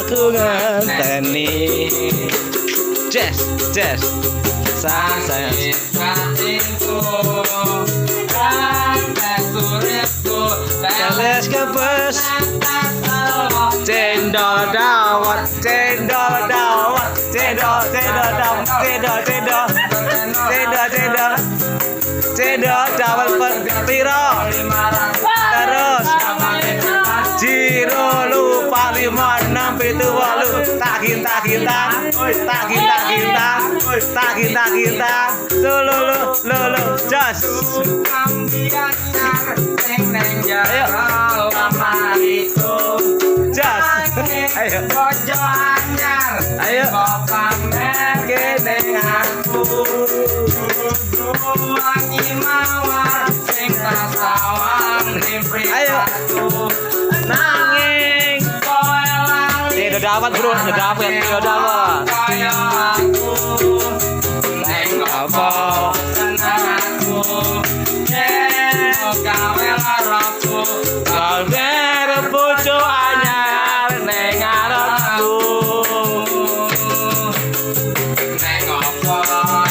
Aku ngenteni. Jazz, jazz. Saya Teles kepes cendol dawet, cendol dawet, cendol dawet, cendol dawet piro. Terus Jiro lupa 5 6 7 8 takin lo jos. Ayo jos. Ayo kene aku ayo nanging udah dapat bro, udah dapat, udah dapat. Neng apa? Gawe bojo anyar neng arepku. Neng apa?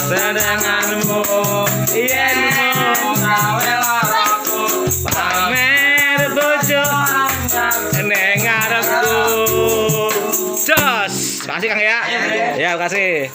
Senenganmu yen gawe laraku. Pamer bojo neng arepku. Jos, kasih Kang ya. Ya, kasih.